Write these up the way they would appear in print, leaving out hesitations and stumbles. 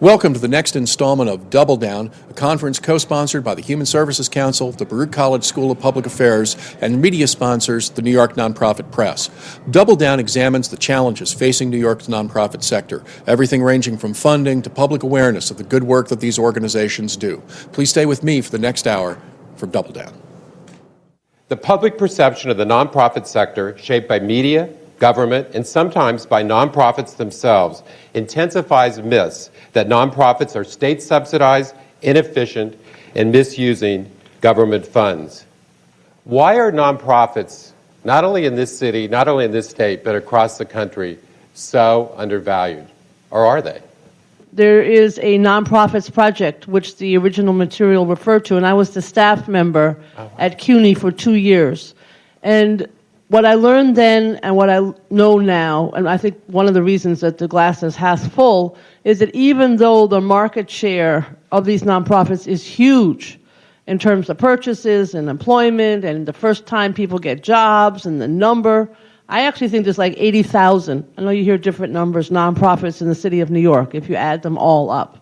Welcome to the next installment of Double Down, a conference co-sponsored by the Human Services Council, the Baruch College School of Public Affairs, and media sponsors, the New York Nonprofit Press. Double Down examines the challenges facing New York's nonprofit sector, everything ranging from funding to public awareness of the good work that these organizations do. Please stay with me for the next hour for Double Down. The public perception of the nonprofit sector, shaped by media, government, and sometimes by nonprofits themselves, intensifies myths that nonprofits are state-subsidized, inefficient, and misusing government funds. Why are nonprofits, not only in this city, not only in this state, but across the country, so undervalued? Or are they? There is a nonprofits project, which the original material referred to, and I was the staff member at CUNY for 2 years. And what I learned then and what I know now, and I think one of the reasons that the glass is half full, is that even though the market share of these nonprofits is huge in terms of purchases and employment and the first time people get jobs and the number, I actually think there's like 80,000. I know you hear different numbers, nonprofits in the city of New York, if you add them all up.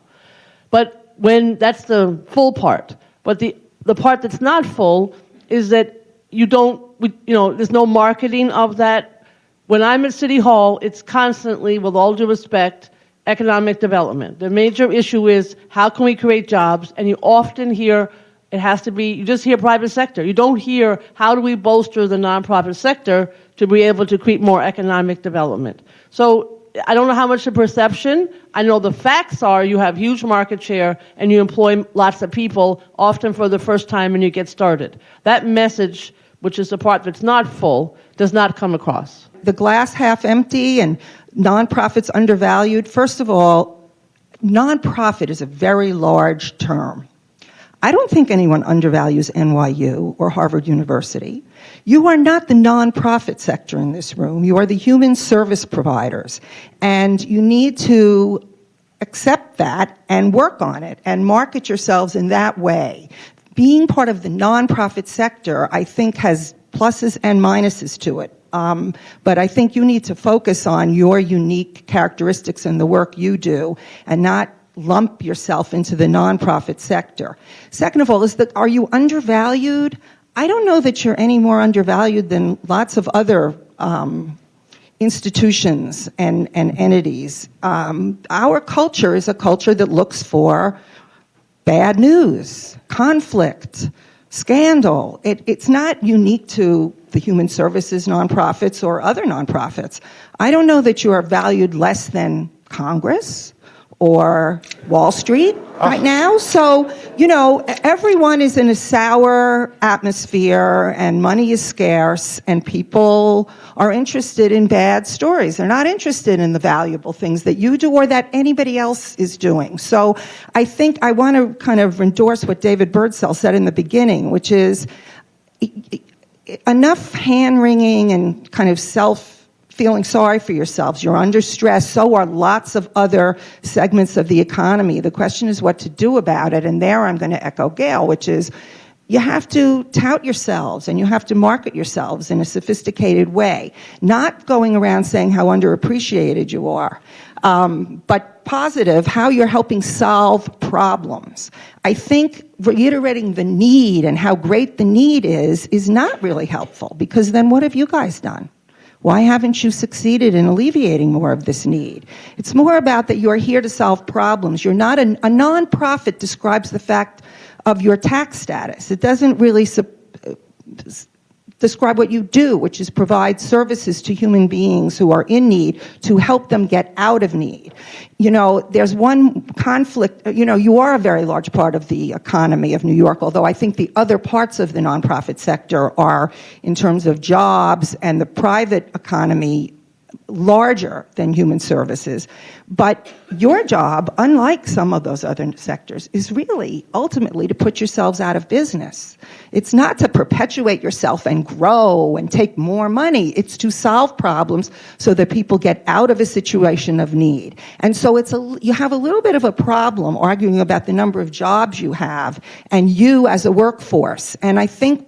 But when that's the full part. But the part that's not full is that there's no marketing of that. When I'm at City Hall, it's constantly, with all due respect, economic development. The major issue is how can we create jobs, and you often hear you just hear private sector. You don't hear how do we bolster the nonprofit sector to be able to create more economic development. So I don't know how much the perception. I know the facts are you have huge market share and you employ lots of people, often for the first time when you get started. That message, which is the part that's not full, does not come across. The glass half empty and nonprofits undervalued. First of all, nonprofit is a very large term. I don't think anyone undervalues NYU or Harvard University. You are not the nonprofit sector in this room. You are the human service providers. And you need to accept that and work on it and market yourselves in that way. Being part of the nonprofit sector, I think, has pluses and minuses to it. But I think you need to focus on your unique characteristics and the work you do and not lump yourself into the nonprofit sector. Second of all, are you undervalued? I don't know that you're any more undervalued than lots of other institutions and entities. Our culture is a culture that looks for bad news, conflict, scandal. It's not unique to the human services nonprofits or other nonprofits. I don't know that you are valued less than Congress or Wall Street right now. So, everyone is in a sour atmosphere and money is scarce and people are interested in bad stories. They're not interested in the valuable things that you do or that anybody else is doing. So I think I want to kind of endorse what David Birdsell said in the beginning, which is enough hand-wringing and kind of feeling sorry for yourselves. You're under stress. So are lots of other segments of the economy. The question is what to do about it. And there I'm going to echo Gale, which is you have to tout yourselves and you have to market yourselves in a sophisticated way, not going around saying how underappreciated you are, but positive, how you're helping solve problems. I think reiterating the need and how great the need is not really helpful, because then what have you guys done? Why haven't you succeeded in alleviating more of this need? It's more about that you're here to solve problems. You're not a nonprofit describes the fact of your tax status. It doesn't really describe what you do, which is provide services to human beings who are in need to help them get out of need. There's one conflict. You are a very large part of the economy of New York, although I think the other parts of the nonprofit sector are, in terms of jobs and the private economy, larger than human services. But your job, unlike some of those other sectors, is really ultimately to put yourselves out of business. It's not to perpetuate yourself and grow and take more money. It's to solve problems so that people get out of a situation of need. And so you have a little bit of a problem arguing about the number of jobs you have and you as a workforce. And I think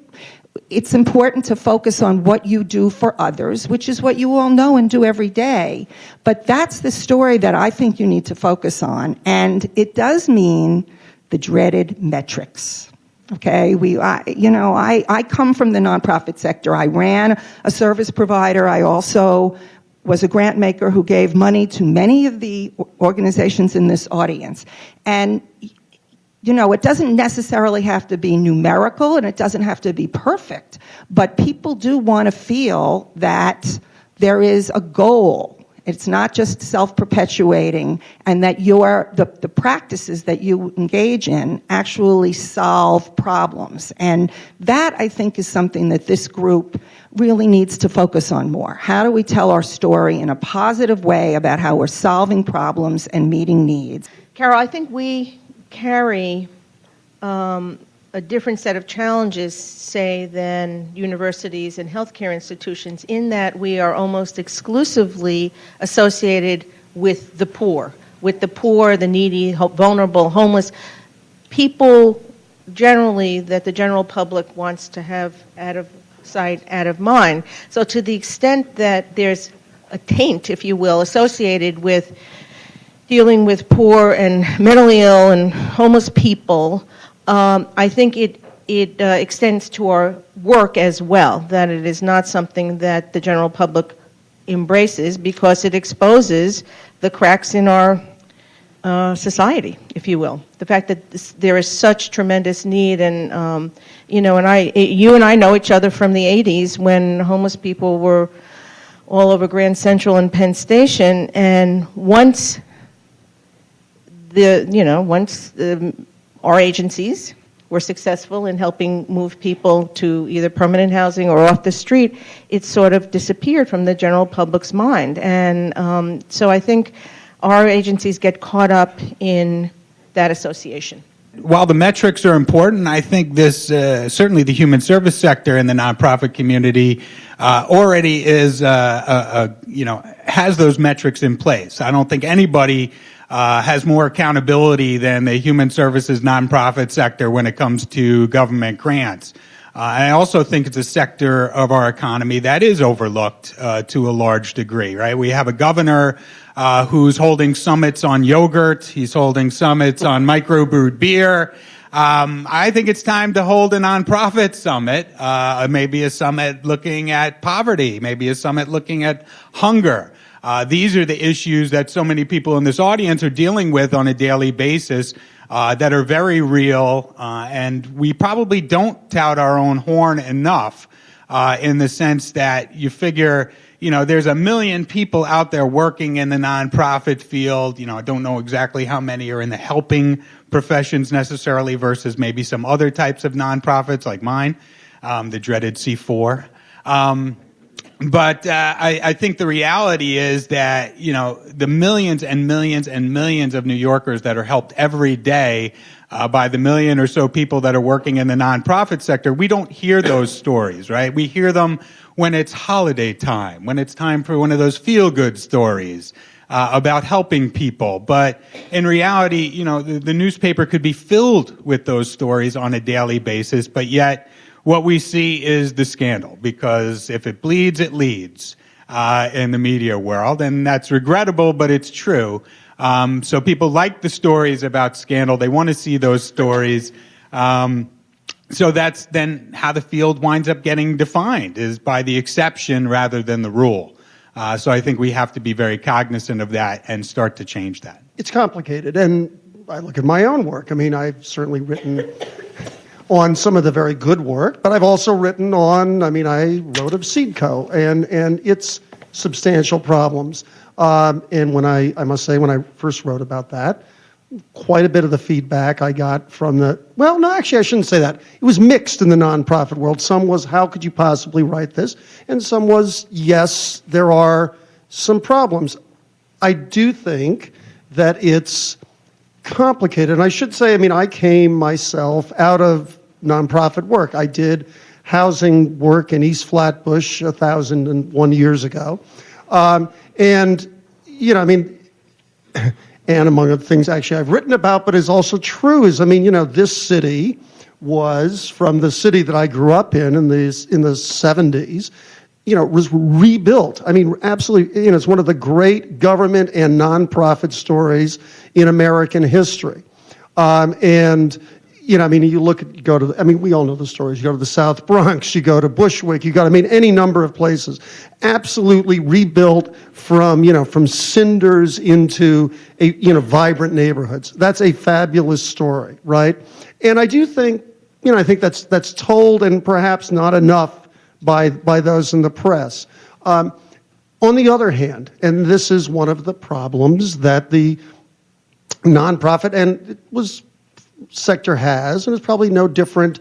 it's important to focus on what you do for others, which is what you all know and do every day. But that's the story that I think you need to focus on. And it does mean the dreaded metrics. Okay, I come from the nonprofit sector. I ran a service provider. I also was a grant maker who gave money to many of the organizations in this audience. And it doesn't necessarily have to be numerical and it doesn't have to be perfect, but people do want to feel that there is a goal. It's not just self-perpetuating, and that the practices that you engage in actually solve problems. And that, I think, is something that this group really needs to focus on more. How do we tell our story in a positive way about how we're solving problems and meeting needs? Carol, I think we carry a different set of challenges, say, than universities and healthcare institutions, in that we are almost exclusively associated with the poor, the needy, vulnerable, homeless, people generally that the general public wants to have out of sight, out of mind. So to the extent that there's a taint, if you will, associated with dealing with poor and mentally ill and homeless people, I think it extends to our work as well, that it is not something that the general public embraces because it exposes the cracks in our society, if you will. The fact that there is such tremendous need, and you and I know each other from the 80s when homeless people were all over Grand Central and Penn Station, and once our agencies were successful in helping move people to either permanent housing or off the street, it sort of disappeared from the general public's mind. And so I think our agencies get caught up in that association. While the metrics are important, I think this certainly the human service sector and the nonprofit community already is has those metrics in place. I don't think anybody has more accountability than the human services nonprofit sector when it comes to government grants. I also think it's a sector of our economy that is overlooked to a large degree, right? We have a governor who's holding summits on yogurt. He's holding summits on microbrewed beer. I think it's time to hold a nonprofit summit, maybe a summit looking at poverty, maybe a summit looking at hunger. These are the issues that so many people in this audience are dealing with on a daily basis that are very real, and we probably don't tout our own horn enough in the sense that you figure, there's 1 million people out there working in the nonprofit field. I don't know exactly how many are in the helping professions necessarily versus maybe some other types of nonprofits like mine, the dreaded C4. But I think the reality is that, the millions and millions and millions of New Yorkers that are helped every day by the million or so people that are working in the nonprofit sector, we don't hear those stories, right? We hear them when it's holiday time, when it's time for one of those feel-good stories about helping people. But in reality, the newspaper could be filled with those stories on a daily basis, but yet what we see is the scandal, because if it bleeds, it leads in the media world, and that's regrettable, but it's true. So people like the stories about scandal. They want to see those stories. So that's then how the field winds up getting defined, is by the exception rather than the rule. So I think we have to be very cognizant of that and start to change that. It's complicated, and I look at my own work. I've certainly written on some of the very good work, but I've also written on, I wrote of Seedco and its substantial problems. And when I must say, when I first wrote about that, quite a bit of the feedback I got from I shouldn't say that. It was mixed in the nonprofit world. Some was, how could you possibly write this? And some was, yes, there are some problems. I do think that it's complicated. And I should say, I came myself out of nonprofit work. I did housing work in East Flatbush 1,001 years ago. And among other things actually I've written about, but is also true is, this city was from the city that I grew up in the 70s, was rebuilt. I mean, absolutely, it's one of the great government and nonprofit stories in American history. We all know the stories. You go to the South Bronx, you go to Bushwick, any number of places. Absolutely rebuilt from cinders into vibrant neighborhoods. That's a fabulous story, right? And I do think, I think that's told and perhaps not enough by those in the press. On the other hand, and this is one of the problems that the nonprofit sector has, and it's probably no different,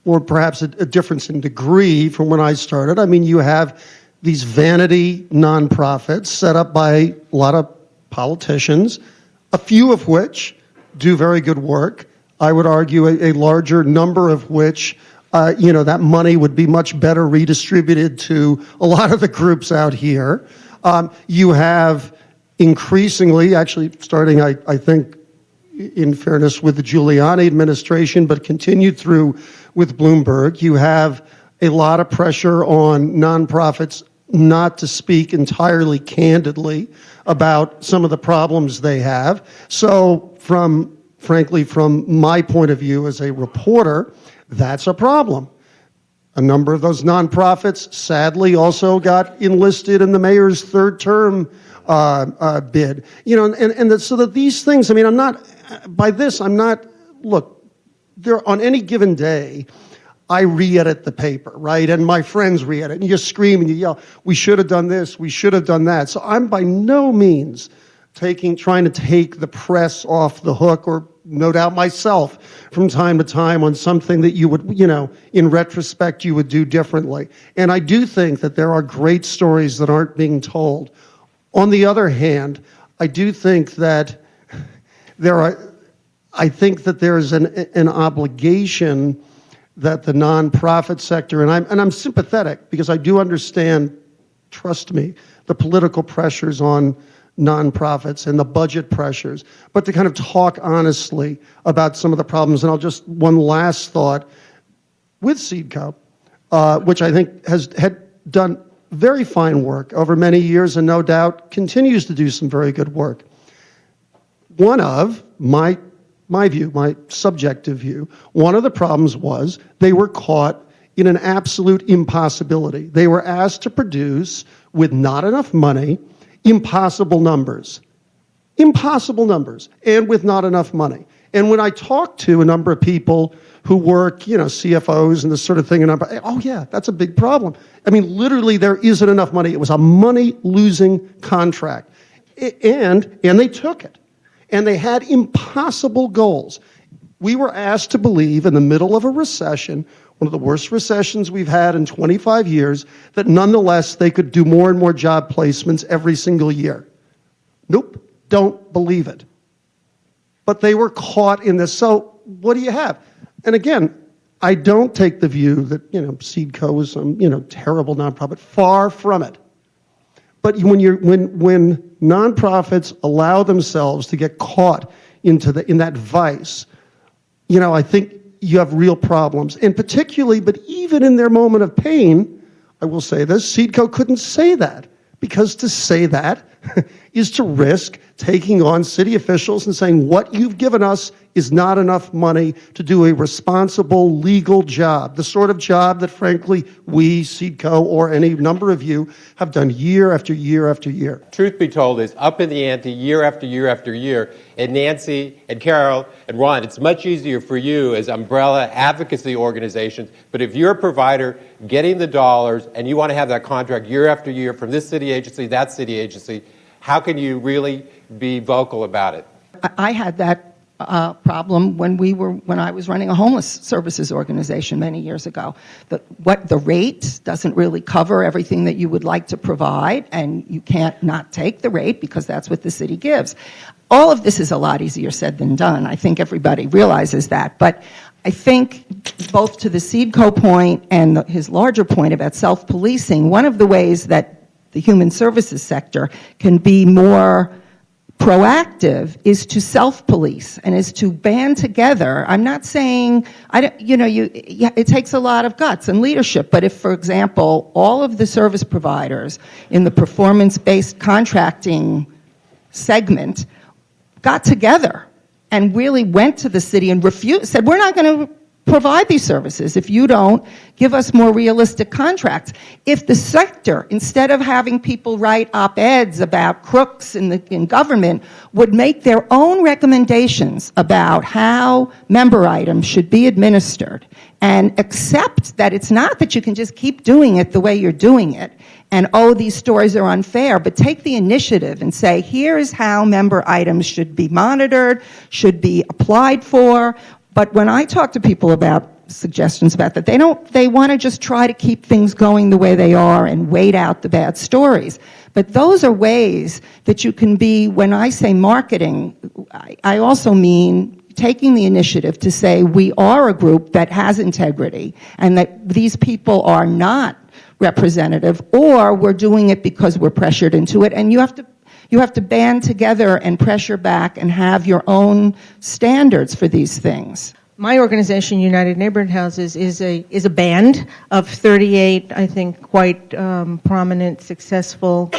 or perhaps a difference in degree from when I started. I mean, you have these vanity nonprofits set up by a lot of politicians, a few of which do very good work. I would argue a larger number of which, that money would be much better redistributed to a lot of the groups out here. You have increasingly, actually starting, I think, in fairness with the Giuliani administration, but continued through with Bloomberg, you have a lot of pressure on nonprofits not to speak entirely candidly about some of the problems they have. So frankly, from my point of view as a reporter, that's a problem. A number of those nonprofits, sadly, also got enlisted in the mayor's third term bid. So that these things, look, on any given day, I re-edit the paper, right? And my friends re-edit, and you scream and you yell, we should have done this, we should have done that. So I'm by no means trying to take the press off the hook, or no doubt myself from time to time, on something that you would, in retrospect, you would do differently. And I do think that there are great stories that aren't being told. On the other hand, I do think that there's an obligation that the nonprofit sector, and I'm sympathetic because I do understand, trust me, the political pressures on nonprofits and the budget pressures, but to kind of talk honestly about some of the problems. And one last thought with Seedco, which I think had done very fine work over many years and no doubt continues to do some very good work. One of my subjective view, one of the problems was they were caught in an absolute impossibility. They were asked to produce, with not enough money, impossible numbers, and with not enough money. And when I talk to a number of people who work, CFOs and this sort of thing, and oh yeah, that's a big problem. I mean, literally there isn't enough money. It was a money-losing contract. And they took it. And they had impossible goals. We were asked to believe in the middle of a recession, one of the worst recessions we've had in 25 years, that nonetheless they could do more and more job placements every single year. Nope, don't believe it. But they were caught in this. So what do you have? And again, I don't take the view that, Seedco is some, terrible nonprofit. Far from it. But when nonprofits allow themselves to get caught in that vice, I think you have real problems. And particularly, but even in their moment of pain, I will say this, Seedco couldn't say that, because to say that is to risk taking on city officials and saying, what you've given us is not enough money to do a responsible, legal job, the sort of job that, frankly, we, Seedco, or any number of you have done year after year after year. Truth be told, is up in the ante year after year after year. And Nancy and Carol and Ron, it's much easier for you as umbrella advocacy organizations, but if you're a provider getting the dollars and you want to have that contract year after year from this city agency, that city agency, how can you really be vocal about it? I had that problem when I was running a homeless services organization many years ago. The rate doesn't really cover everything that you would like to provide, and you can't not take the rate because that's what the city gives. All of this is a lot easier said than done. I think everybody realizes that. But I think both to the Seedco point and his larger point about self-policing, one of the ways that the human services sector can be more proactive is to self-police and is to band together. I'm not saying, it takes a lot of guts and leadership, but if, for example, all of the service providers in the performance-based contracting segment got together and really went to the city and said, we're not going to provide these services if you don't give us more realistic contracts. If the sector, instead of having people write op-eds about crooks in government, would make their own recommendations about how member items should be administered and accept that it's not that you can just keep doing it the way you're doing it and, oh, these stories are unfair, but take the initiative and say, here is how member items should be monitored, should be applied for. But when I talk to people about suggestions about that, they want to just try to keep things going the way they are and wait out the bad stories. But those are ways that you can be, when I say marketing, I also mean taking the initiative to say we are a group that has integrity and that these people are not representative, or we're doing it because we're pressured into it, and you have to band together and pressure back and have your own standards for these things. My organization, United Neighborhood Houses, is a band of 38, I think, quite prominent, successful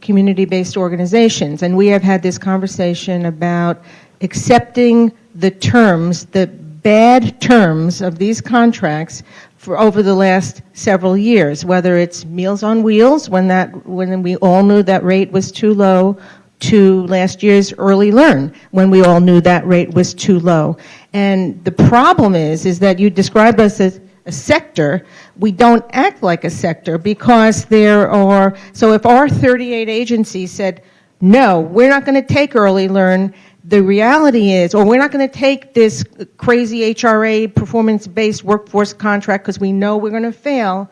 community-based organizations. And we have had this conversation about accepting the terms, the bad terms of these contracts for over the last several years, whether it's Meals on Wheels, when we all knew that rate was too low, to last year's Early Learn, when we all knew that rate was too low. And the problem is that you describe us as a sector. We don't act like a sector because so if our 38 agencies said, no, we're not going to take Early Learn, the reality is, or we're not going to take this crazy HRA performance-based workforce contract because we know we're going to fail,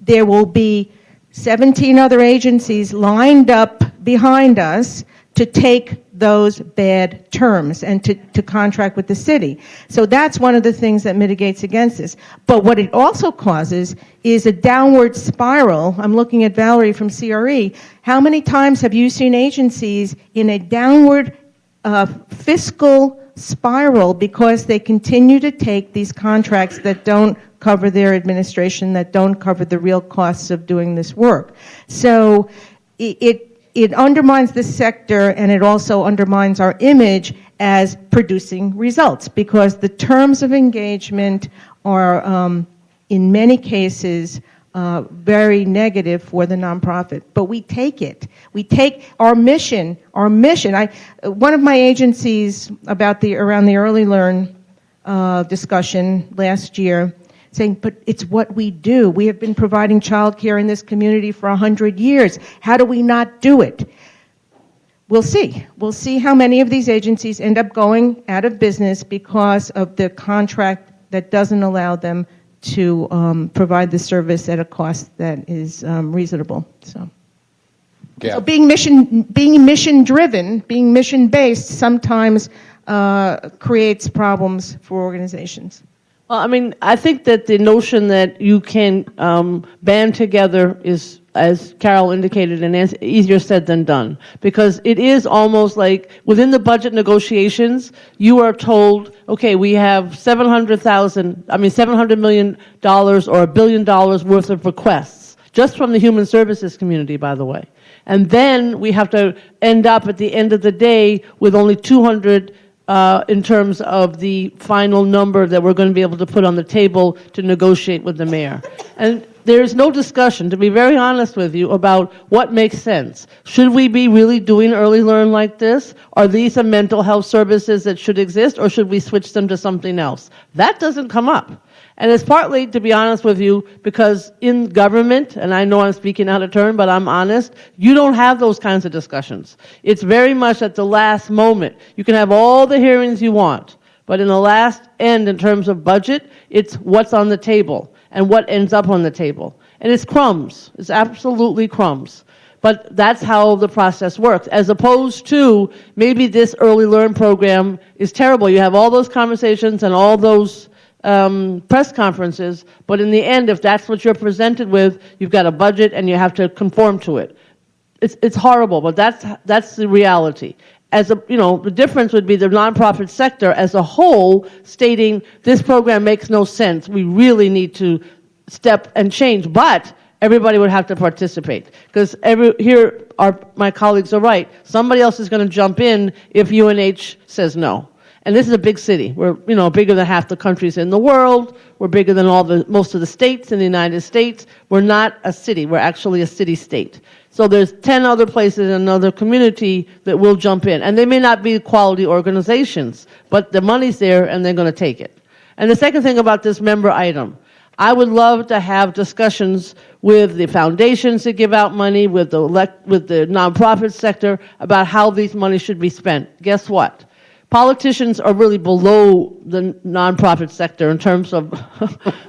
there will be 17 other agencies lined up behind us to take those bad terms and to contract with the city. So that's one of the things that mitigates against this. But what it also causes is a downward spiral. I'm looking at Valerie from CRE. How many times have you seen agencies in a downward fiscal spiral because they continue to take these contracts that don't cover their administration, that don't cover the real costs of doing this work? So it undermines the sector, and it also undermines our image as producing results, because the terms of engagement are, in many cases, very negative for the nonprofit. But we take it. We take our mission. One of my agencies around the Early Learn discussion last year, saying, but it's what we do. We have been providing childcare in this community for 100 years. How do we not do it? We'll see. We'll see how many of these agencies end up going out of business because of the contract that doesn't allow them to provide the service at a cost that is reasonable. So being mission driven, being mission based, sometimes creates problems for organizations. Well, I mean, I think that the notion that you can band together is, as Carol indicated, and easier said than done, because it is almost like within the budget negotiations, you are told, okay, we have $700 million or $1 billion worth of requests, just from the human services community, by the way. And then we have to end up at the end of the day with only 200 in terms of the final number that we're going to be able to put on the table to negotiate with the mayor. And there's no discussion, to be very honest with you, about what makes sense. Should we be really doing Early Learn like this? Are these the mental health services that should exist, or should we switch them to something else? That doesn't come up. And it's partly, to be honest with you, because in government, and I know I'm speaking out of turn, but I'm honest, you don't have those kinds of discussions. It's very much at the last moment. You can have all the hearings you want, but in the last end, in terms of budget, it's what's on the table and what ends up on the table. And it's crumbs. It's absolutely crumbs. But that's how the process works, as opposed to maybe this Early Learn program is terrible. You have all those conversations and all those press conferences, but in the end, if that's what you're presented with, you've got a budget and you have to conform to it. it's horrible, but that's the reality. As a, the difference would be the nonprofit sector as a whole stating this program makes no sense. We really need to step and change, but everybody would have to participate because my colleagues are right. Somebody else is going to jump in if UNH says no. And this is a big city. We're, bigger than half the countries in the world. We're bigger than most of the states in the United States. We're not a city. We're actually a city-state. So there's 10 other places in another community that will jump in. And they may not be quality organizations, but the money's there and they're going to take it. And the second thing about this member item, I would love to have discussions with the foundations that give out money, with the nonprofit sector about how these monies should be spent. Guess what? Politicians are really below the nonprofit sector in terms of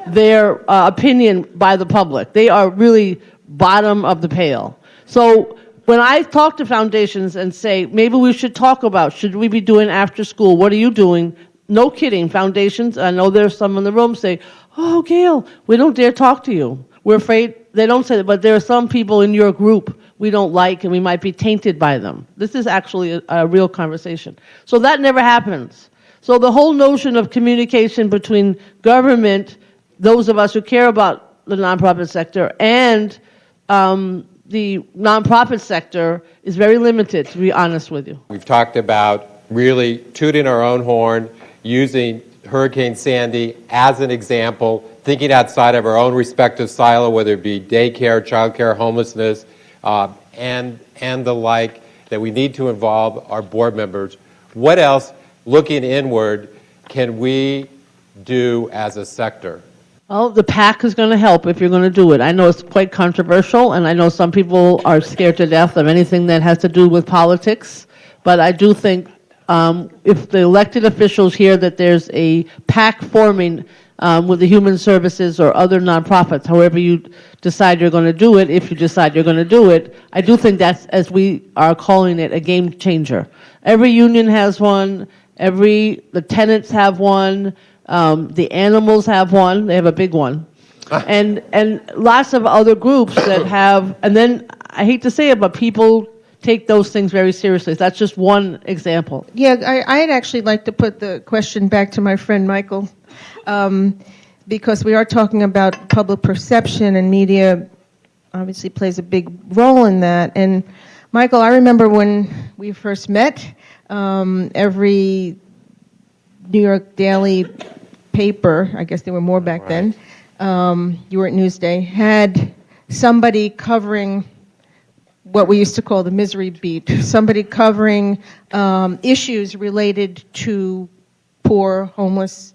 their opinion by the public. They are really bottom of the pail. So when I talk to foundations and say, maybe we should talk about, should we be doing after school? What are you doing? No kidding, foundations, I know there's some in the room say, oh, Gale, we don't dare talk to you. We're afraid, they don't say that, but there are some people in your group we don't like and we might be tainted by them. This is actually a real conversation. So that never happens. So the whole notion of communication between government, those of us who care about the nonprofit sector, and the nonprofit sector is very limited, to be honest with you. We've talked about really tooting our own horn, using Hurricane Sandy as an example, thinking outside of our own respective silo, whether it be daycare, childcare, homelessness, and the like, that we need to involve our board members. What else, looking inward, can we do as a sector? Well, the PAC is going to help if you're going to do it. I know it's quite controversial, and I know some people are scared to death of anything that has to do with politics, but I do think if the elected officials hear that there's a PAC forming with the human services or other nonprofits, however you decide you're going to do it, if you decide you're going to do it, I do think that's, as we are calling it, a game changer. Every union has one, the tenants have one, the animals have one, they have a big one, and lots of other groups that have, and then, I hate to say it, but people take those things very seriously. That's just one example. Yeah, I'd actually like to put the question back to my friend Michael, because we are talking about public perception, and media obviously plays a big role in that. And Michael, I remember when we first met, every New York daily paper, I guess there were more back then, you were at Newsday, had somebody covering what we used to call the misery beat, somebody covering issues related to poor, homeless,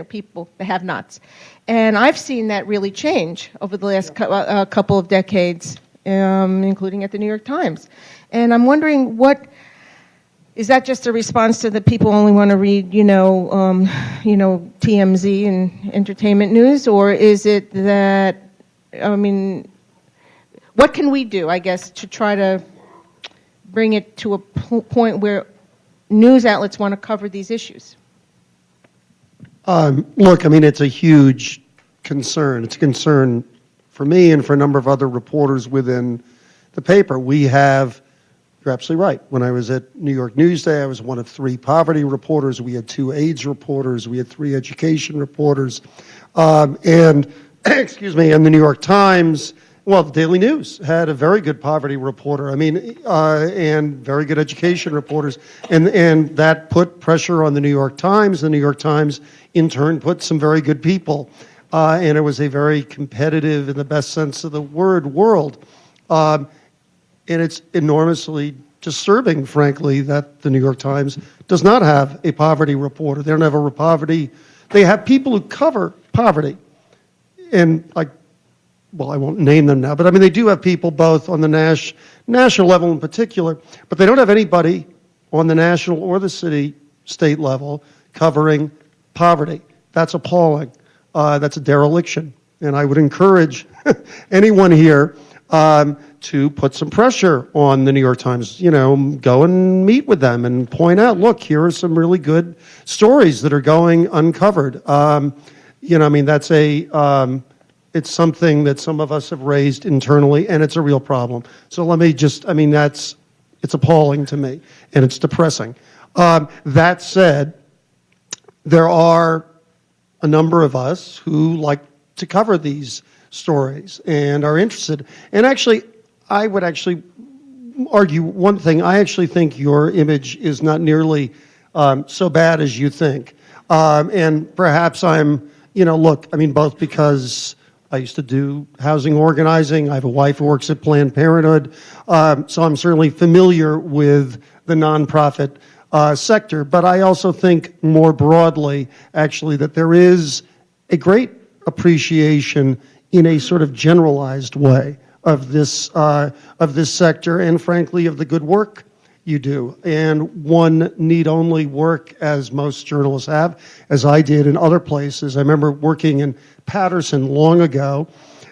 people, the have-nots. And I've seen that really change over the last couple of decades, including at the New York Times. And I'm wondering, is that just a response to the people only want to read, TMZ and entertainment news, or is it that, what can we do, I guess, to try to bring it to a point where news outlets want to cover these issues? Look, it's a huge concern. It's a concern for me and for a number of other reporters within the paper. You're absolutely right. When I was at New York Newsday, I was one of 3 poverty reporters. We had 2 AIDS reporters. We had 3 education reporters. And the New York Times, well, the Daily News had a very good poverty reporter, and very good education reporters. And that put pressure on the New York Times. The New York Times, in turn, put some very good people. And it was a very competitive, in the best sense of the word, world. And it's enormously disturbing, frankly, that the New York Times does not have a poverty reporter. They don't have a poverty. They have people who cover poverty. And I won't name them now, but they do have people both on the national level in particular, but they don't have anybody on the national or the state level covering poverty. That's appalling. That's a dereliction. And I would encourage anyone here to put some pressure on the New York Times, go and meet with them and point out, look, here are some really good stories that are going uncovered. That's It's something that some of us have raised internally, and it's a real problem. So let me just, it's appalling to me, and it's depressing. That said, there are a number of us who like to cover these stories and are interested. And actually, I would actually argue one thing. I actually think your image is not nearly so bad as you think. And perhaps I'm, both because I used to do housing organizing. I have a wife who works at Planned Parenthood. So I'm certainly familiar with the nonprofit sector. But I also think more broadly, actually, that there is a great appreciation in a sort of generalized way of this sector, and frankly of the good work you do. And one need only work, as most journalists have, as I did in other places. I remember working in Patterson long ago,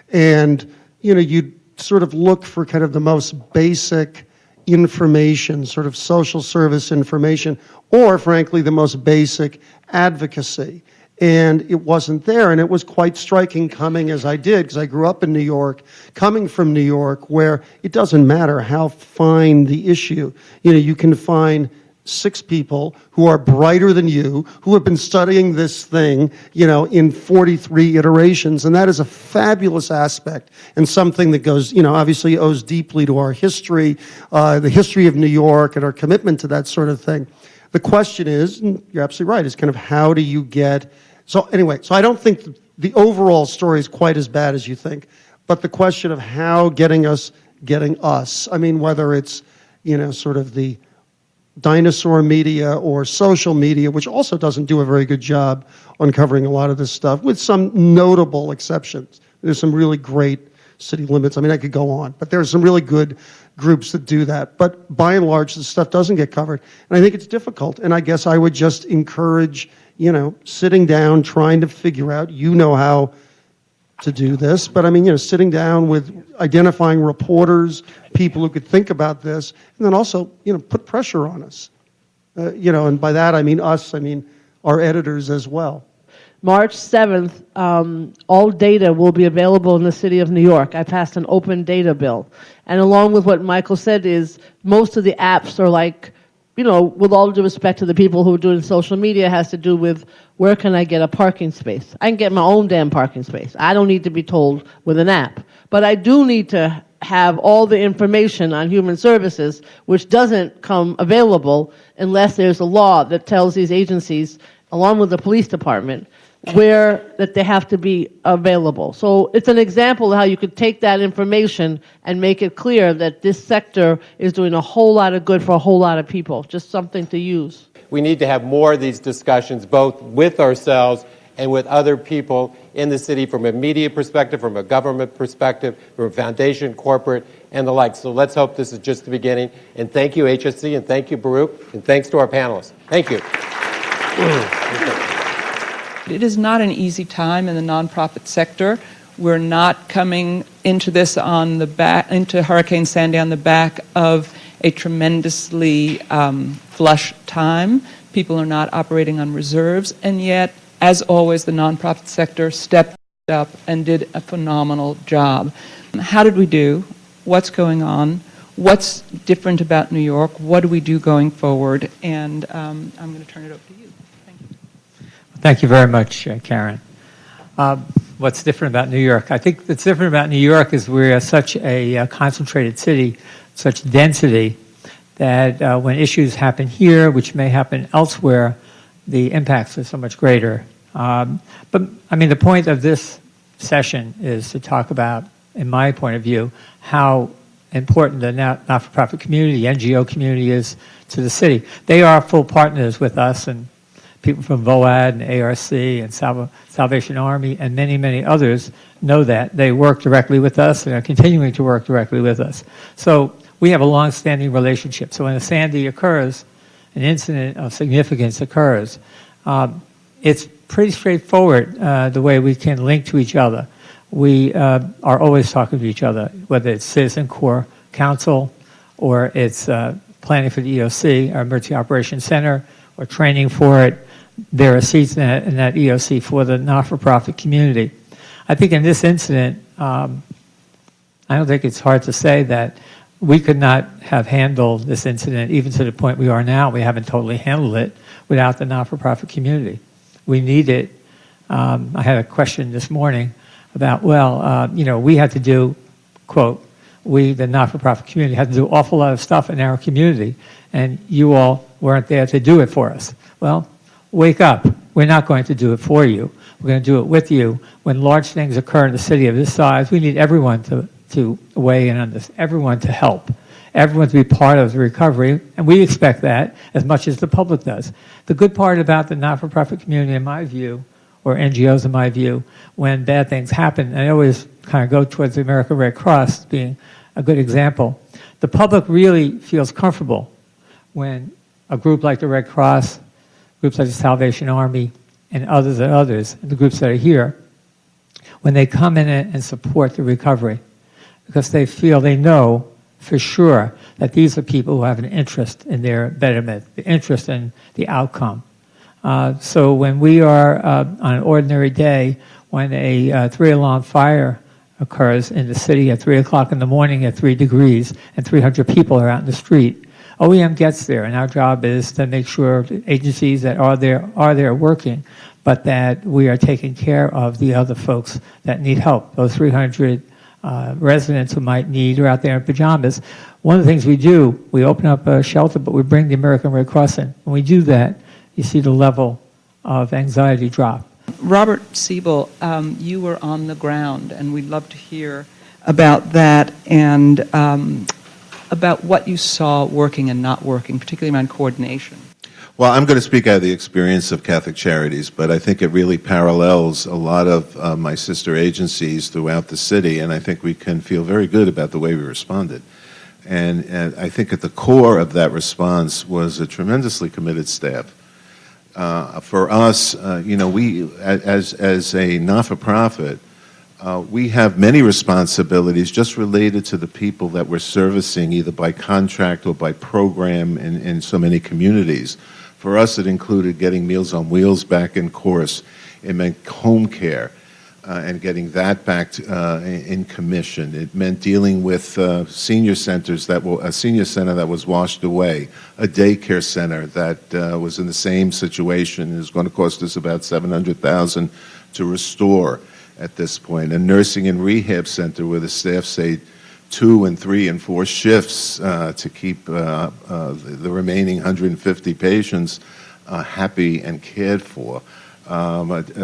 and you'd sort of look for kind of the most basic information, sort of social service information, or frankly the most basic advocacy. And it wasn't there, and it was quite striking coming as I did, because I grew up in New York, coming from New York, where it doesn't matter how fine the issue. You can find 6 people who are brighter than you, who have been studying this thing, in 43 iterations, and that is a fabulous aspect, and something that goes, obviously owes deeply to our history, the history of New York, and our commitment to that sort of thing. The question is, and you're absolutely right, is kind of how do you get... So anyway, so I don't think the overall story is quite as bad as you think, but the question of how getting us, whether it's, sort of the dinosaur media or social media, which also doesn't do a very good job on covering a lot of this stuff, with some notable exceptions. There's some really great City Limits. I could go on, but there's some really good groups that do that. But by and large, this stuff doesn't get covered, and I think it's difficult. And I guess I would just encourage, sitting down, trying to figure out, how to do this, but sitting down with identifying reporters, people who could think about this, and then also, put pressure on us. And by that I mean us, our editors as well. March 7th, all data will be available in the city of New York. I passed an open data bill. And along with what Michael said is most of the apps are like, with all due respect to the people who are doing social media, has to do with where can I get a parking space. I can get my own damn parking space. I don't need to be told with an app. But I do need to have all the information on human services, which doesn't come available unless there's a law that tells these agencies, along with the police department, where that they have to be available. So it's an example of how you could take that information and make it clear that this sector is doing a whole lot of good for a whole lot of people, just something to use. We need to have more of these discussions, both with ourselves and with other people in the city, from a media perspective, from a government perspective, from a foundation, corporate, and the like. So let's hope this is just the beginning. And thank you, HSC, and thank you, Baruch, and thanks to our panelists. Thank you. It is not an easy time in the nonprofit sector. We're not coming into this into Hurricane Sandy on the back of a tremendously flush time. People are not operating on reserves, and yet, as always, the nonprofit sector stepped up and did a phenomenal job. How did we do? What's going on? What's different about New York? What do we do going forward? And I'm going to turn it over to you. Thank you very much, Karen. What's different about New York? I think what's different about New York is we're such a concentrated city, such density, that when issues happen here, which may happen elsewhere, the impacts are so much greater. But the point of this session is to talk about, in my point of view, how important the not-for-profit community, the NGO community is to the city. They are full partners with us, and people from VOAD and ARC and Salvation Army and many, many others know that. They work directly with us and are continuing to work directly with us. So we have a long-standing relationship. So when a Sandy occurs, an incident of significance occurs, it's pretty straightforward the way we can link to each other. We are always talking to each other, whether it's Citizen Corps Council or it's planning for the EOC, our Emergency Operations Center, or training for it. There are seats in that EOC for the not-for-profit community. I think in this incident, I don't think it's hard to say that we could not have handled this incident, even to the point we are now. We haven't totally handled it without the not-for-profit community. We need it. I had a question this morning about, we had to do, quote, we, the not-for-profit community, had to do an awful lot of stuff in our community, and you all weren't there to do it for us. Well, wake up. We're not going to do it for you. We're going to do it with you. When large things occur in a city of this size, we need everyone to weigh in on this, everyone to help, everyone to be part of the recovery, and we expect that as much as the public does. The good part about the not-for-profit community, in my view, or NGOs in my view, when bad things happen, and I always kind of go towards the American Red Cross being a good example, the public really feels comfortable when a group like the Red Cross, groups like the Salvation Army, and others, and the groups that are here, when they come in and support the recovery, because they know for sure that these are people who have an interest in their betterment, the interest in the outcome. So when we are on an ordinary day, when a 3-alarm fire occurs in the city at 3 o'clock in the morning at 3 degrees and 300 people are out in the street, OEM gets there, and our job is to make sure agencies that are there working, but that we are taking care of the other folks that need help. Those 300 residents who might need are out there in pajamas. One of the things we do, we open up a shelter, but we bring the American Red Cross in. When we do that, you see the level of anxiety drop. Robert Siebel, you were on the ground, and we'd love to hear about that and about what you saw working and not working, particularly around coordination. Well, I'm going to speak out of the experience of Catholic Charities, but I think it really parallels a lot of my sister agencies throughout the city, and I think we can feel very good about the way we responded. And I think at the core of that response was a tremendously committed staff. For us, we, as a not-for-profit, we have many responsibilities just related to the people that we're servicing, either by contract or by program in so many communities. For us, it included getting Meals on Wheels back in course. It meant home care and getting that back in commission. It meant dealing with senior centers a senior center that was washed away, a daycare center that was in the same situation. It was going to cost us about $700,000 to restore at this point. A nursing and rehab center where the staff say 2 and 3 and 4 shifts to keep the remaining 150 patients happy and cared for.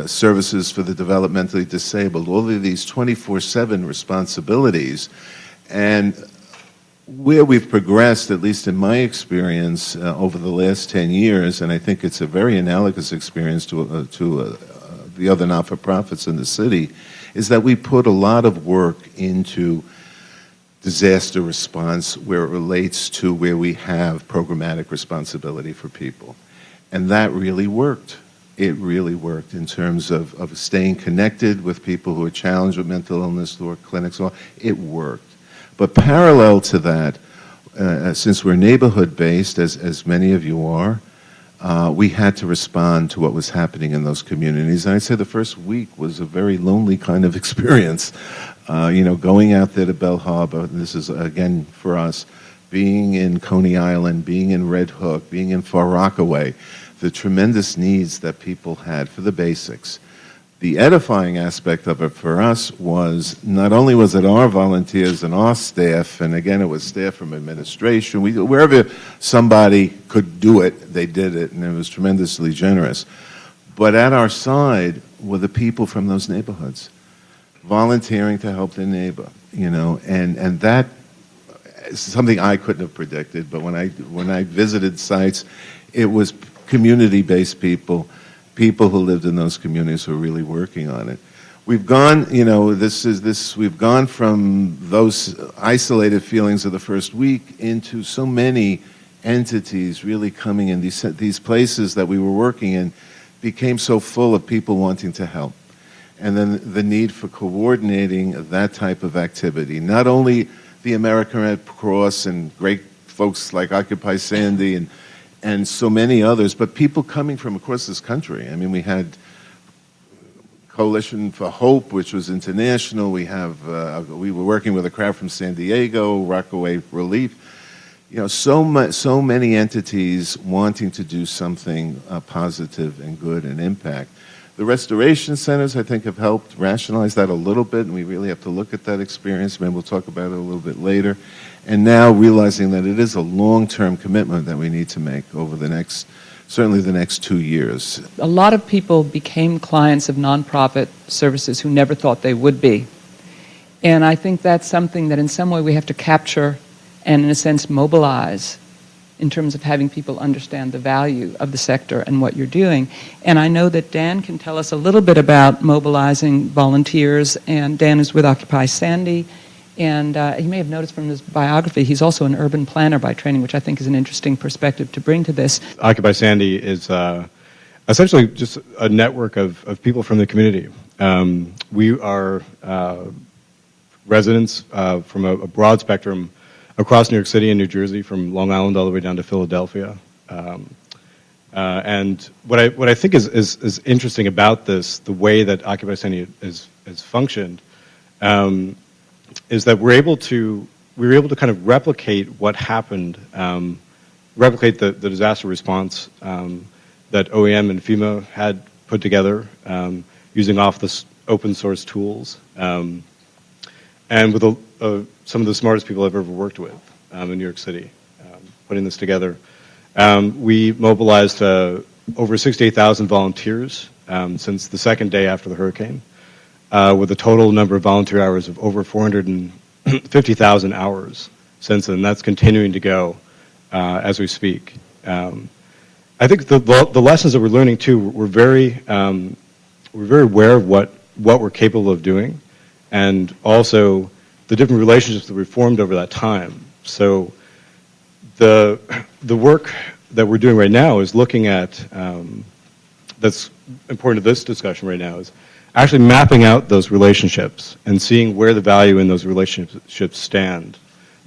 Services for the developmentally disabled, all of these 24/7 responsibilities. And where we've progressed, at least in my experience, over the last 10 years, and I think it's a very analogous experience to the other not-for-profits in the city, is that we put a lot of work into disaster response where it relates to where we have programmatic responsibility for people. And that really worked. It really worked in terms of staying connected with people who are challenged with mental illness or clinics. It worked. But parallel to that, since we're neighborhood-based, as many of you are, we had to respond to what was happening in those communities. And I'd say the first week was a very lonely kind of experience. Going out there to Bell Harbor, and this is, again, for us, being in Coney Island, being in Red Hook, being in Far Rockaway, the tremendous needs that people had for the basics. The edifying aspect of it for us was not only was it our volunteers and our staff, and again it was staff from administration, wherever somebody could do it, they did it, and it was tremendously generous. But at our side were the people from those neighborhoods, volunteering to help their neighbor, and that is something I couldn't have predicted. But when I visited sites, it was community-based people who lived in those communities who are really working on it. We've gone, we've gone from those isolated feelings of the first week into so many entities really coming in. These places that we were working in became so full of people wanting to help. And then the need for coordinating that type of activity. Not only the American Red Cross and great folks like Occupy Sandy and so many others, but people coming from across this country. I mean, we had Coalition for Hope, which was international. We were working with a crowd from San Diego, Rockaway Relief. So many entities wanting to do something positive and good and impact. The restoration centers, I think, have helped rationalize that a little bit, and we really have to look at that experience. Maybe we'll talk about it a little bit later. And now realizing that it is a long-term commitment that we need to make over certainly the next 2 years. A lot of people became clients of nonprofit services who never thought they would be. And I think that's something that in some way we have to capture and, in a sense, mobilize in terms of having people understand the value of the sector and what you're doing. And I know that Dan can tell us a little bit about mobilizing volunteers, and Dan is with Occupy Sandy. And you may have noticed from his biography, he's also an urban planner by training, which I think is an interesting perspective to bring to this. Occupy Sandy is essentially just a network of people from the community. We are residents from a broad spectrum across New York City and New Jersey, from Long Island all the way down to Philadelphia. And what I think is interesting about this, the way that Occupy Sandy has functioned, is that we were able to kind of replicate what happened, replicate the disaster response that OEM and FEMA had put together using open source tools, and with some of the smartest people I've ever worked with in New York City, putting this together. We mobilized over 68,000 volunteers since the second day after the hurricane, with a total number of volunteer hours of over 450,000 hours since then. That's continuing to go as we speak. I think the lessons that we're learning too, we're very aware of what we're capable of doing, and also the different relationships that we formed over that time. So the work that we're doing right now is looking at, that's important to this discussion right now, is actually mapping out those relationships and seeing where the value in those relationships stand,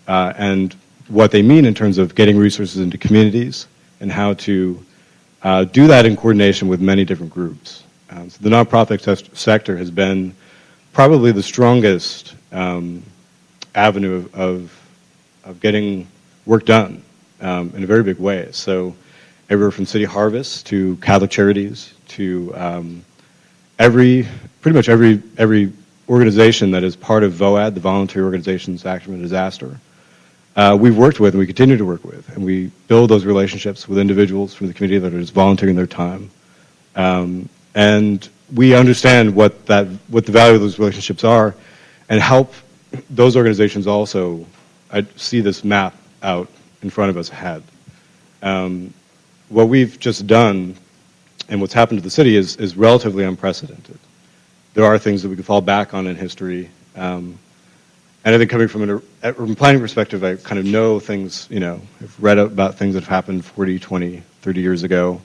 and what they mean in terms of getting resources into communities and how to do that in coordination with many different groups. So the nonprofit sector has been probably the strongest avenue of getting work done in a very big way. So everywhere from City Harvest to Catholic Charities to pretty much every organization that is part of VOAD, the Volunteer Organizations Action and Disaster, we've worked with and we continue to work with, and we build those relationships with individuals from the community that are just volunteering their time, and we understand what the value of those relationships are, and help those organizations also see this map out in front of us ahead. What we've just done and what's happened to the city is relatively unprecedented. There are things that we can fall back on in history. And I think coming from an urban planning perspective, I kind of know things, I've read about things that have happened 40, 20, 30 years ago,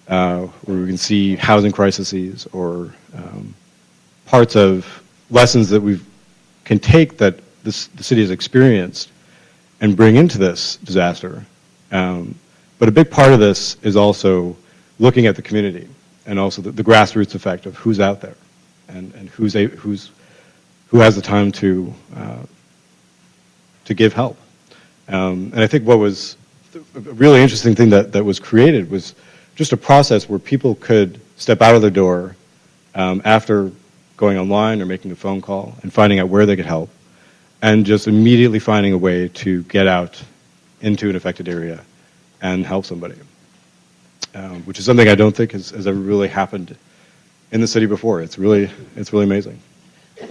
where we can see housing crises or parts of lessons that we can take that the city has experienced and bring into this disaster. But a big part of this is also looking at the community and also the grassroots effect of who's out there and who has the time to give help. And I think what was a really interesting thing that was created was just a process where people could step out of their door after going online or making a phone call and finding out where they could help, and just immediately finding a way to get out into an affected area and help somebody, which is something I don't think has ever really happened in the city before. It's really amazing.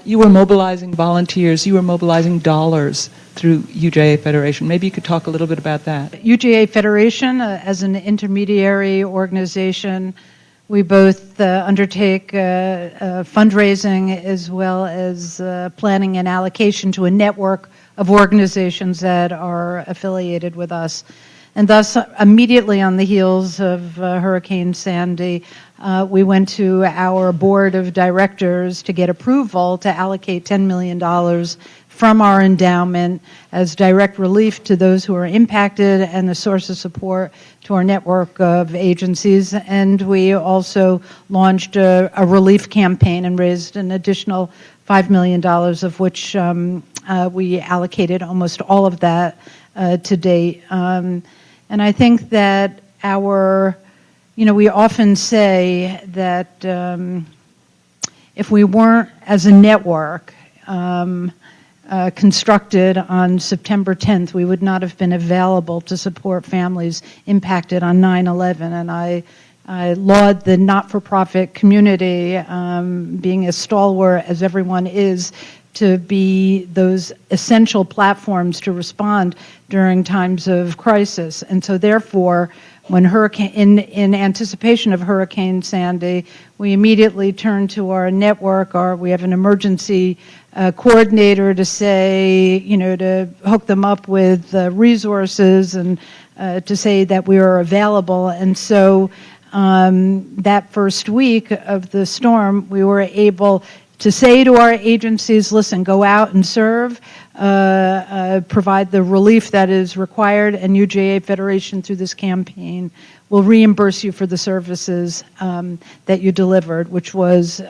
You were mobilizing volunteers, you were mobilizing dollars through UJA Federation. Maybe you could talk a little bit about that. UJA Federation, as an intermediary organization, we both undertake fundraising as well as planning and allocation to a network of organizations that are affiliated with us. And thus, immediately on the heels of Hurricane Sandy, we went to our board of directors to get approval to allocate $10 million from our endowment as direct relief to those who are impacted and a source of support to our network of agencies. And we also launched a relief campaign and raised an additional $5 million, of which we allocated almost all of that to date. And I think that we often say that if we weren't, as a network, constructed on September 10th, we would not have been available to support families impacted on 9/11. And I laud the not-for-profit community, being as stalwart as everyone is, to be those essential platforms to respond during times of crisis. And so therefore, when in anticipation of Hurricane Sandy, we immediately turned to our network. We have an emergency coordinator to say, to hook them up with resources and to say that we are available. And so that first week of the storm, we were able to say to our agencies, listen, go out and serve, provide the relief that is required, and UJA Federation, through this campaign, will reimburse you for the services that you delivered, which was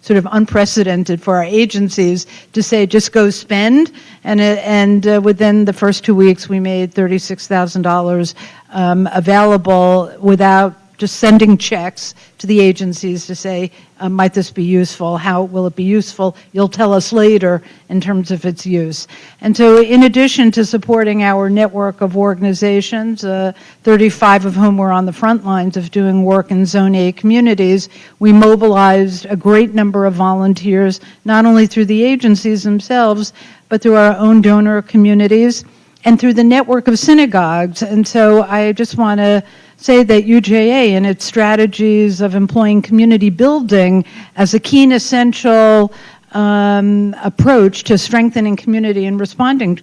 sort of unprecedented for our agencies to say, just go spend. And within the first 2 weeks, we made $36,000 available without just sending checks to the agencies to say, might this be useful? How will it be useful? You'll tell us later in terms of its use. And so in addition to supporting our network of organizations, 35 of whom were on the front lines of doing work in Zone A communities, we mobilized a great number of volunteers, not only through the agencies themselves, but through our own donor communities and through the network of synagogues. And so I just want to say that UJA, in its strategies of employing community building as a key and essential approach to strengthening community and responding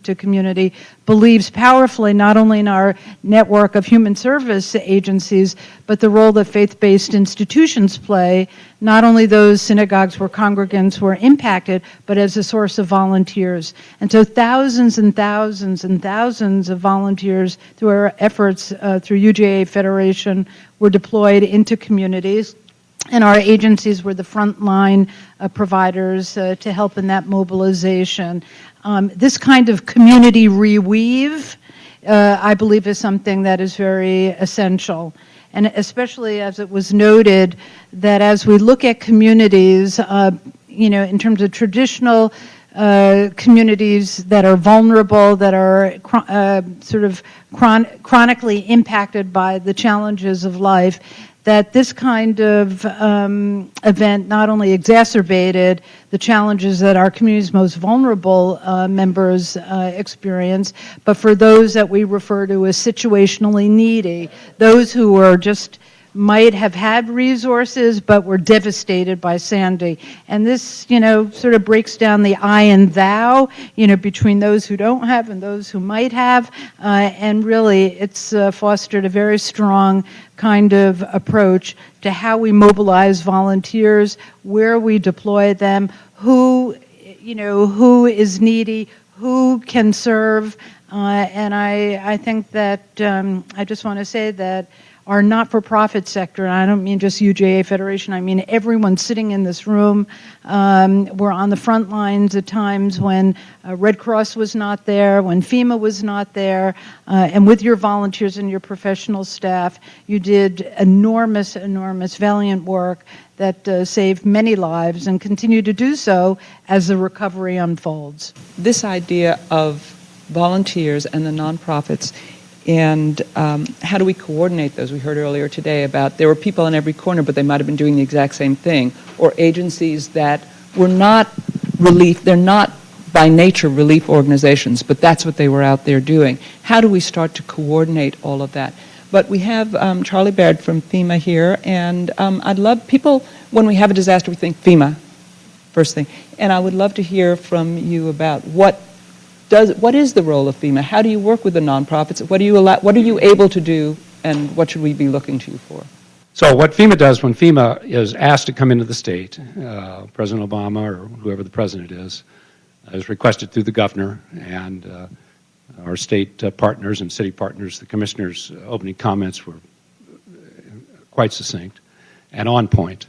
to community, believes powerfully not only in our network of human service agencies, but the role that faith-based institutions play, not only those synagogues where congregants were impacted, but as a source of volunteers. And so thousands and thousands and thousands of volunteers through our efforts through UJA Federation were deployed into communities. And our agencies were the frontline providers to help in that mobilization. This kind of community reweave, I believe, is something that is very essential. And especially as it was noted that as we look at communities, in terms of traditional communities that are vulnerable, that are chronically impacted by the challenges of life, that this kind of event not only exacerbated the challenges that our community's most vulnerable members experience, but for those that we refer to as situationally needy, those who are just might have had resources but were devastated by Sandy. And this, sort of breaks down the I and thou, between those who don't have and those who might have. And really, it's fostered a very strong kind of approach to how we mobilize volunteers, where we deploy them, who is needy, who can serve. And I think that I just want to say that our not-for-profit sector, and I don't mean just UJA Federation, I mean everyone sitting in this room, we're on the front lines at times when Red Cross was not there, when FEMA was not there, and with your volunteers and your professional staff, you did enormous, enormous, valiant work that saved many lives and continue to do so as the recovery unfolds. This idea of volunteers and the nonprofits, and how do we coordinate those? We heard earlier today about there were people in every corner, but they might have been doing the exact same thing, or agencies that were not relief, they're not by nature relief organizations, but that's what they were out there doing. How do we start to coordinate all of that? But we have Charlie Baird from FEMA here, and I'd love people, when we have a disaster, we think FEMA, first thing. And I would love to hear from you about what is the role of FEMA? How do you work with the nonprofits? What are you able to do, and what should we be looking to you for? So what FEMA does when FEMA is asked to come into the state, President Obama or whoever the president is, as requested through the governor and our state partners and city partners. The commissioner's opening comments were quite succinct and on point.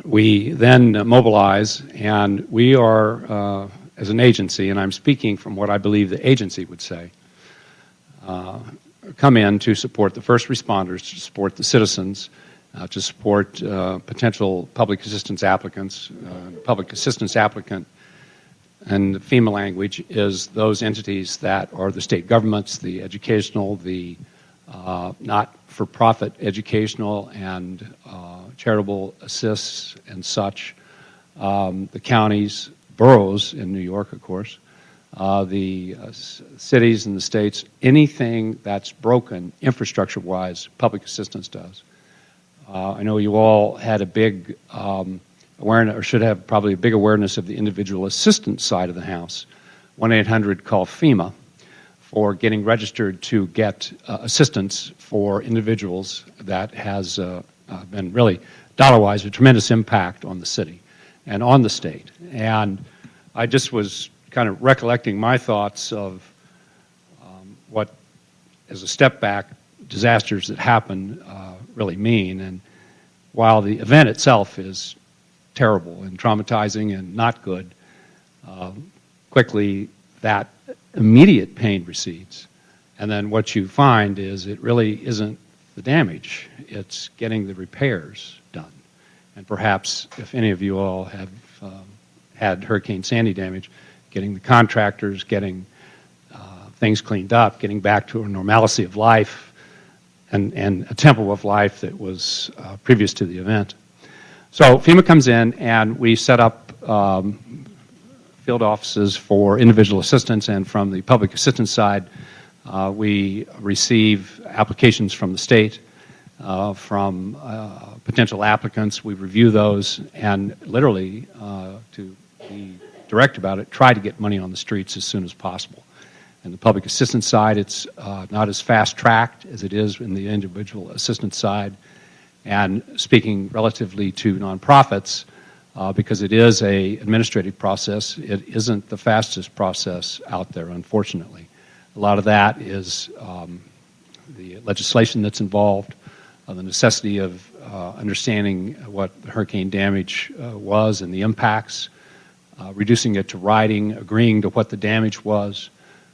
We then mobilize, and we are, as an agency, and I'm speaking from what I believe the agency would say, come in to support the first responders, to support the citizens, to support potential public assistance applicants. Public assistance applicant, and the FEMA language, is those entities that are the state governments, the educational, the not-for-profit educational and charitable assists and such, the counties, boroughs in New York, of course, the cities and the states. Anything that's broken infrastructure-wise, public assistance does. I know you all had a big awareness, or should have probably a big awareness, of the individual assistance side of the house. 1-800-CALL-FEMA for getting registered to get assistance for individuals that has been really, dollar-wise, a tremendous impact on the city and on the state. And I just was kind of recollecting my thoughts of what, as a step back, disasters that happen really mean. And while the event itself is terrible and traumatizing and not good, quickly that immediate pain recedes. And then what you find is it really isn't the damage, it's getting the repairs done. And perhaps if any of you all have had Hurricane Sandy damage, getting the contractors, getting things cleaned up, getting back to a normalcy of life and a tempo of life that was previous to the event. So FEMA comes in and we set up field offices for individual assistance, and from the public assistance side, we receive applications from the state, from potential applicants. We review those and literally, to be direct about it, try to get money on the streets as soon as possible. And the public assistance side, it's not as fast-tracked as it is in the individual assistance side. And speaking relatively to nonprofits, because it is an administrative process, it isn't the fastest process out there, unfortunately. A lot of that is the legislation that's involved, the necessity of understanding what the hurricane damage was and the impacts, reducing it to writing, agreeing to what the damage was,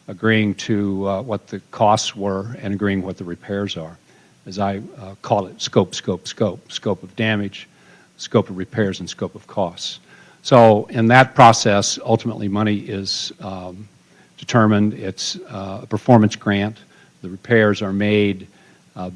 agreeing to what the costs were, and agreeing what the repairs are. As I call it, scope of damage, scope of repairs, and scope of costs. So in that process, ultimately money is determined. It's a performance grant. The repairs are made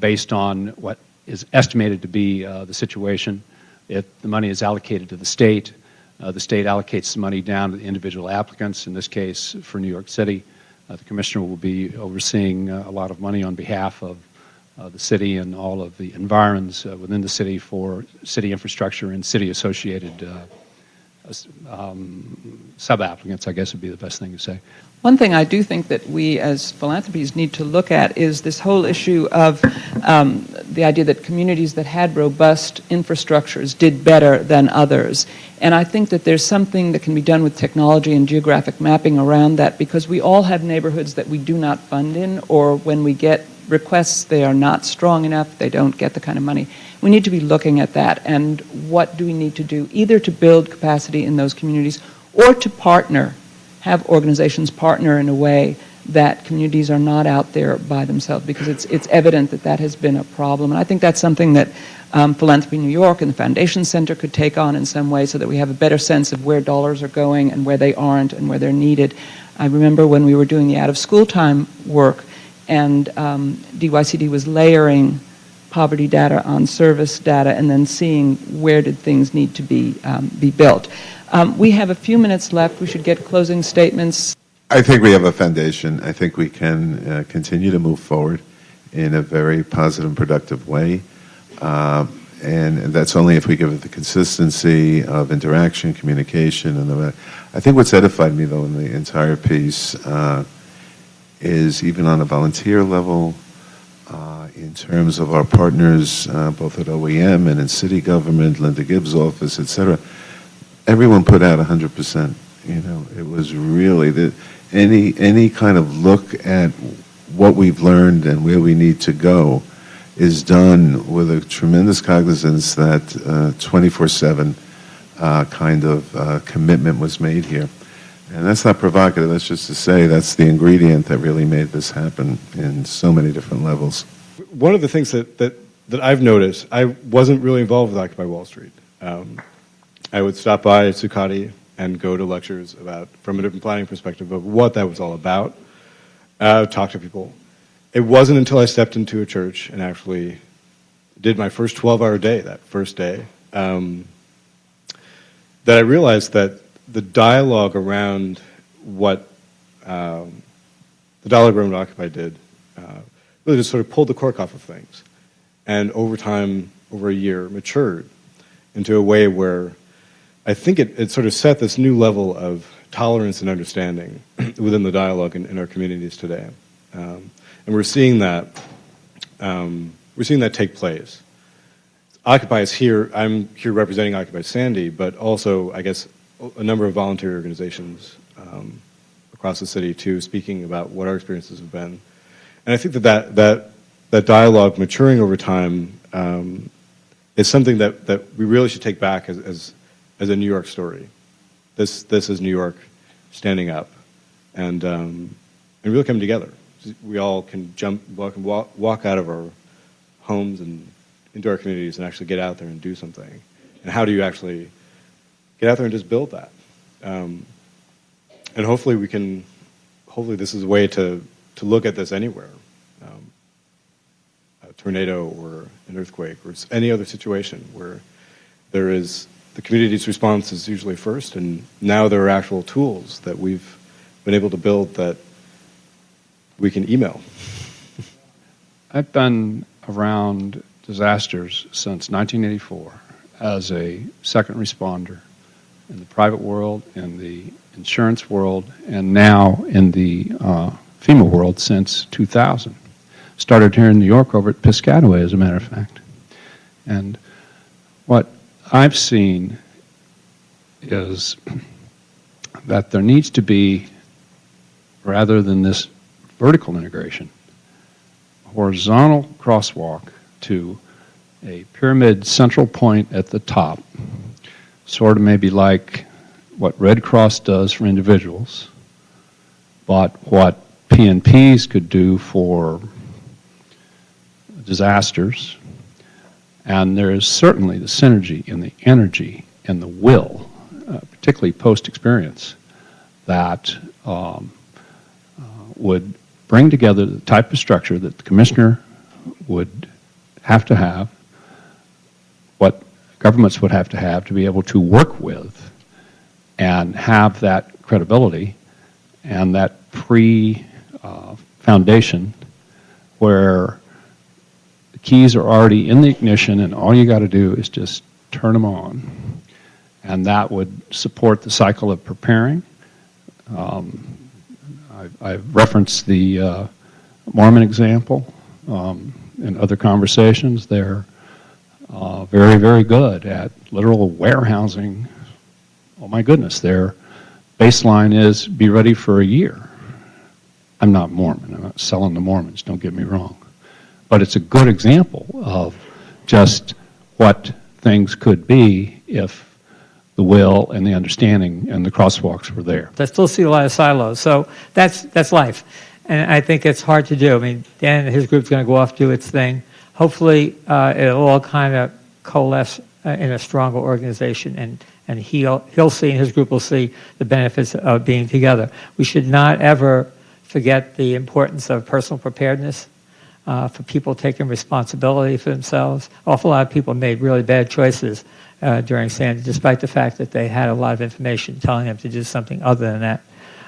based on what is estimated to be the situation. The money is allocated to the state. The state allocates the money down to the individual applicants. In this case, for New York City, the commissioner will be overseeing a lot of money on behalf of the city and all of the environs within the city for city infrastructure and city-associated sub-applicants, I guess would be the best thing to say. One thing I do think that we as philanthropies need to look at is this whole issue of the idea that communities that had robust infrastructures did better than others. And I think that there's something that can be done with technology and geographic mapping around that, because we all have neighborhoods that we do not fund in, or when we get requests, they are not strong enough, they don't get the kind of money. We need to be looking at that, and what do we need to do, either to build capacity in those communities or to partner, have organizations partner in a way that communities are not out there by themselves, because it's evident that that has been a problem. And I think that's something that Philanthropy New York and the Foundation Center could take on in some way, so that we have a better sense of where dollars are going and where they aren't and where they're needed. I remember when we were doing the out-of-school time work, and DYCD was layering poverty data on service data and then seeing where did things need to be built. We have a few minutes left. We should get closing statements. I think we have a foundation. I think we can continue to move forward in a very positive and productive way. And that's only if we give it the consistency of interaction, communication, and I think what's edified me, though, in the entire piece is even on a volunteer level, in terms of our partners, both at OEM and in city government, Linda Gibbs' office, et cetera. everyone put out 100%. You know, it was really any kind of look at what we've learned and where we need to go is done with a tremendous cognizance that 24/7 kind of commitment was made here. And that's not provocative, that's just to say that's the ingredient that really made this happen in so many different levels. One of the things that I've noticed, I wasn't really involved with Occupy Wall Street. I would stop by Zuccotti and go to lectures from a different planning perspective of what that was all about, talk to people. It wasn't until I stepped into a church and actually did my first 12-hour day, that first day, that I realized that the dialogue around what the dialogue around Occupy did really just sort of pulled the cork off of things. And over time, over a year, matured into a way where I think it sort of set this new level of tolerance and understanding within the dialogue in our communities today. And we're seeing that take place. Occupy is here. I'm here representing Occupy Sandy, but also, I guess, a number of voluntary organizations across the city too, speaking about what our experiences have been. And I think that dialogue maturing over time is something that we really should take back as a New York story. This is New York standing up and really coming together. We all can walk out of our homes and into our communities and actually get out there and do something. And how do you actually get out there and just build that? And hopefully this is a way to look at this anywhere. A tornado or an earthquake or any other situation where the community's response is usually first, and now there are actual tools that we've been able to build that we can email. I've been around disasters since 1984 as a second responder in the private world, in the insurance world, and now in the FEMA world since 2000. Started here in New York over at Piscataway, as a matter of fact. And what I've seen is that there needs to be, rather than this vertical integration, horizontal crosswalk to a pyramid central point at the top, sort of maybe like what Red Cross does for individuals, but what PNPs could do for disasters. And there is certainly the synergy and the energy and the will, particularly post-experience, that would bring together the type of structure that the commissioner would have to have, what governments would have to be able to work with and have that credibility and that foundation where the keys are already in the ignition and all you got to do is just turn them on. And that would support the cycle of preparing. I've referenced the Mormon example in other conversations. They're very, very good at literal warehousing. Oh my goodness, their baseline is be ready for a year. I'm not Mormon. I'm not selling to Mormons, don't get me wrong. But it's a good example of just what things could be if the will and the understanding and the crosswalks were there. I still see a lot of silos, so that's life. And I think it's hard to do. I mean, Dan and his group's going to go off, do its thing. Hopefully, it'll all kind of coalesce in a stronger organization, and he'll see, and his group will see the benefits of being together. We should not ever forget the importance of personal preparedness for people taking responsibility for themselves. Awful lot of people made really bad choices during Sandy, despite the fact that they had a lot of information telling them to do something other than that.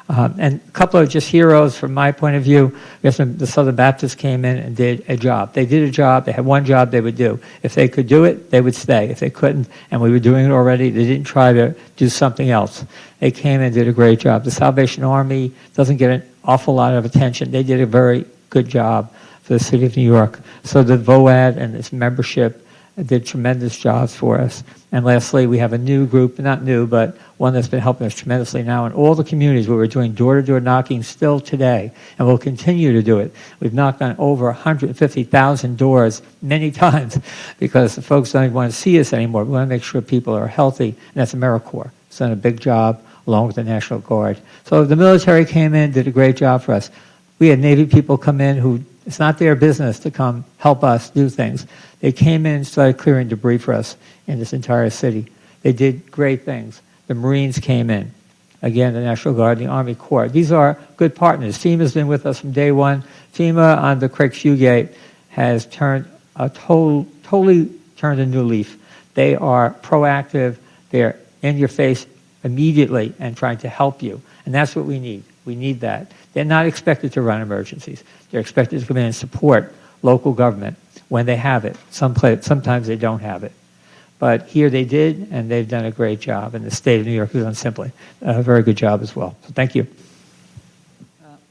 And a couple of just heroes from my point of view. The Southern Baptists came in and did a job. They did a job. They had one job they would do. If they could do it, they would stay. If they couldn't, and we were doing it already, they didn't try to do something else. They came and did a great job. The Salvation Army doesn't get an awful lot of attention. They did a very good job for the city of New York. So the VOAD and its membership did tremendous jobs for us. And lastly, we have a new group, not new, but one that's been helping us tremendously now in all the communities where we're doing door-to-door knocking still today, and we'll continue to do it. We've knocked on over 150,000 doors many times because the folks don't even want to see us anymore. We want to make sure people are healthy, and that's AmeriCorps. It's done a big job along with the National Guard. So the military came in, did a great job for us. We had Navy people come in who, it's not their business to come help us do things. They came in and started clearing debris for us in this entire city. They did great things. The Marines came in. Again, the National Guard, the Army Corps. These are good partners. FEMA's been with us from day one. FEMA on the Craig Fugate has turned totally turned a new leaf. They are proactive. They're in your face immediately and trying to help you. And that's what we need. We need that. They're not expected to run emergencies. They're expected to come in and support local government when they have it. Sometimes they don't have it. But here they did, and they've done a great job. And the state of New York has done simply a very good job as well. So thank you.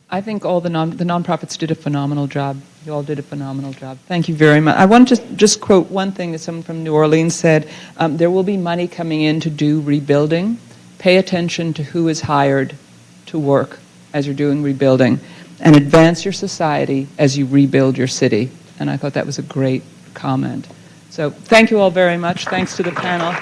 I think all the nonprofits did a phenomenal job. You all did a phenomenal job. Thank you very much. I want to just quote one thing that someone from New Orleans said. There will be money coming in to do rebuilding. Pay attention to who is hired to work as you're doing rebuilding, and advance your society as you rebuild your city. And I thought that was a great comment. So thank you all very much. Thanks to the panel.